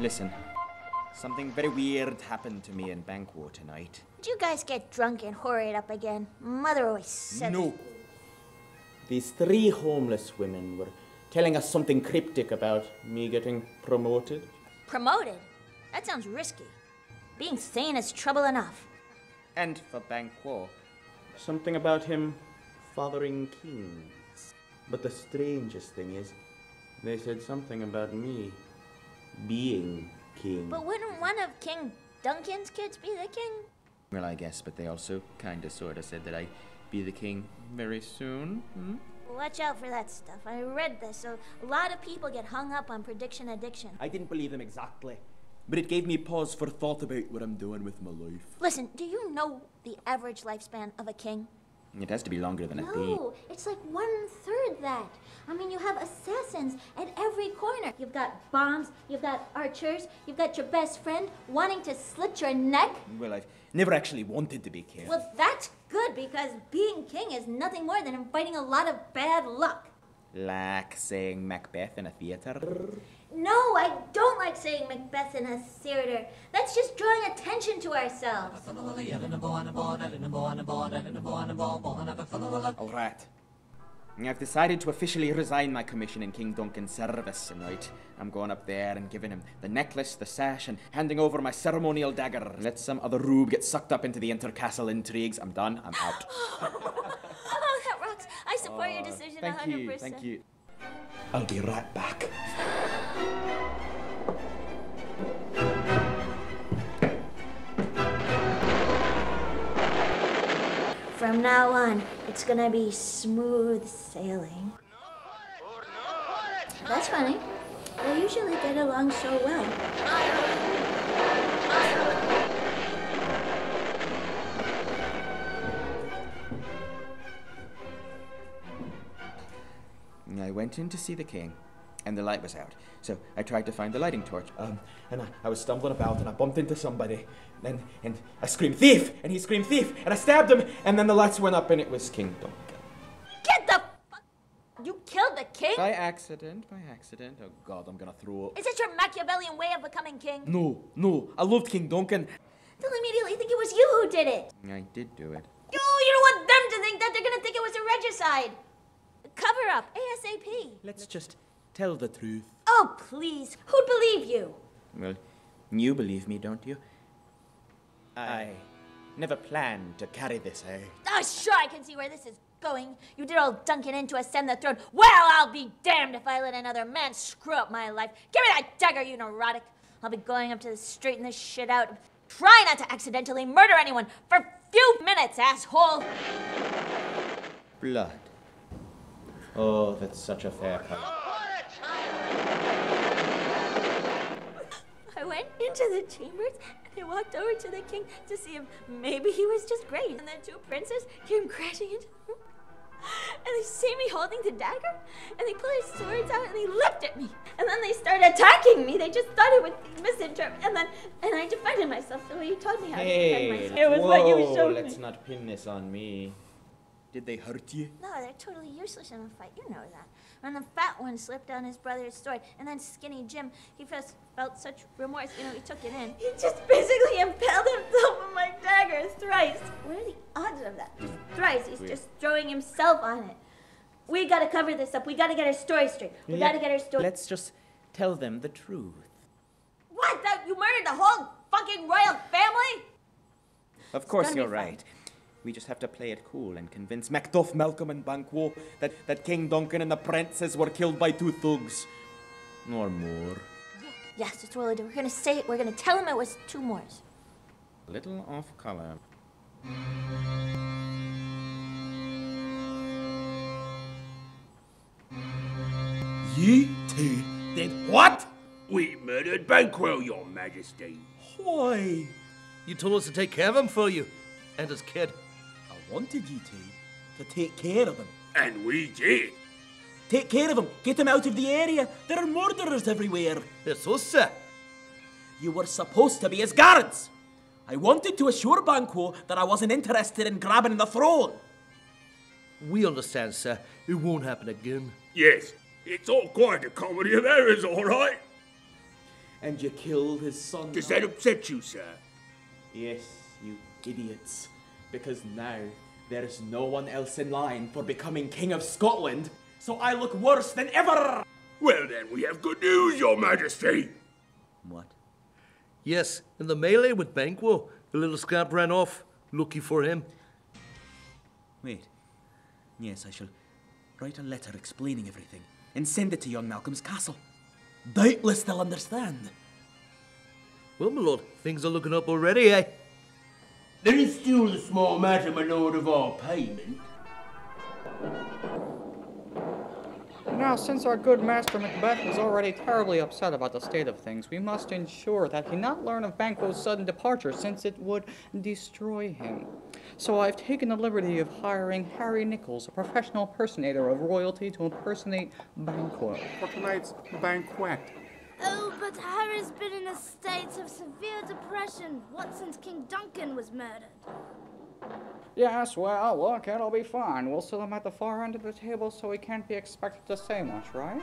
Listen, something very weird happened to me in Banquo tonight. Did you guys get drunk and whore it up again? Mother always said No. These 3 homeless women were telling us something cryptic about me getting promoted. Promoted? That sounds risky. Being sane is trouble enough. And for Banquo, something about him fathering kings. But the strangest thing is, they said something about me being king. But wouldn't one of King Duncan's kids be the king? Well, I guess, but they also kinda sorta said that I'd be the king very soon. Watch out for that stuff. I read this, so a lot of people get hung up on prediction addiction. I didn't believe them exactly, but it gave me pause for thought about what I'm doing with my life. Listen, do you know the average lifespan of a king? It has to be longer than a day. No, it's like 1/3 that. I mean, you have assassins at every corner. You've got bombs, you've got archers, you've got your best friend wanting to slit your neck. Well, I've never actually wanted to be king. Well, that's good, because being king is nothing more than inviting a lot of bad luck. Like saying Macbeth in a theater? No, I don't like saying Macbeth in a theater. That's just drawing attention to ourselves. All right. I've decided to officially resign my commission in King Duncan's service tonight. I'm going up there and giving him the necklace, the sash, and handing over my ceremonial dagger. Let some other rube get sucked up into the intercastle intrigues. I'm done. I'm out. Oh, that rocks. I support your decision 100%. Thank you. I'll be right back. From now on, it's gonna be smooth sailing. That's funny. They usually get along so well. I went in to see the king, and the light was out. So I tried to find the lighting torch. And I was stumbling about, and I bumped into somebody. And I screamed, "Thief!" And he screamed, "Thief!" And I stabbed him, and then the lights went up, and it was King Duncan. Get the fuck! You killed the king? By accident. Oh, God, I'm gonna throw up. Is this your Machiavellian way of becoming king? No. I loved King Duncan. They'll immediately think it was you who did it. I did do it. You don't want them to think that. They're gonna think it was a regicide. Cover up, ASAP. Let's just tell the truth. Oh, please. Who'd believe you? Well, you believe me, don't you? I never planned to carry this out. Oh, sure, I can see where this is going. You did all Duncan in to ascend the throne. Well, I'll be damned if I let another man screw up my life. Give me that dagger, you neurotic. I'll be going up to straighten this shit out. Try not to accidentally murder anyone for a few minutes, asshole. Blood. Oh, that's such a fair cut. I went into the chambers and I walked over to the king to see if maybe he was just great. And the 2 princes came crashing into the room. And they see me holding the dagger, and they pull their swords out and they leapt at me. And then they started attacking me. They just thought it would be misinterpreted. And I defended myself the way you taught me how to defend myself. It was what you showed me. Let's not pin this on me. Did they hurt you? No, they're totally useless in a fight. You know that. When the fat one slipped on his brother's sword, and then Skinny Jim, he felt such remorse. You know, he took it in. He just basically impaled himself with my dagger thrice. What are the odds of that? Just thrice. He's just throwing himself on it. We gotta cover this up. We gotta get our story straight. We gotta get our story. Let's just tell them the truth. What? That you murdered the whole fucking royal family? Of course you're right. We just have to play it cool and convince Macduff, Malcolm, and Banquo that King Duncan and the princes were killed by 2 thugs. Or more. Yes, that's what we'll do. We're gonna say it. We're gonna tell him it was 2 more. A little off color. Ye 2 did what? We murdered Banquo, your majesty. Why? You told us to take care of him for you and his kid. I wanted you to take care of him. And we did. Take care of him. Get him out of the area. There are murderers everywhere. It's us, sir. You were supposed to be his guards. I wanted to assure Banquo that I wasn't interested in grabbing the throne. We understand, sir. It won't happen again. Yes, it's all quite a comedy of errors, all right. and you killed his son. Does that upset you, sir? Yes, you idiots. Because now there is no one else in line for becoming King of Scotland, so I look worse than ever! Well then, we have good news, your majesty. What? Yes, in the melee with Banquo, the little scamp ran off. Lucky for him. Wait. Yes, I shall write a letter explaining everything and send it to young Malcolm's castle. Doubtless they'll understand. Well, my lord, things are looking up already, eh? There is still the small matter, my lord, of our payment. Now, since our good master MacBeth is already terribly upset about the state of things, we must ensure that he not learn of Banquo's sudden departure, since it would destroy him. So I've taken the liberty of hiring Harry Nichols, a professional impersonator of royalty, to impersonate Banquo. For tonight's banquet. Oh, but Harry's been in a state of severe depression, what since King Duncan was murdered. Yes, well, look, it'll be fine. We'll sit him at the far end of the table so he can't be expected to say much, right?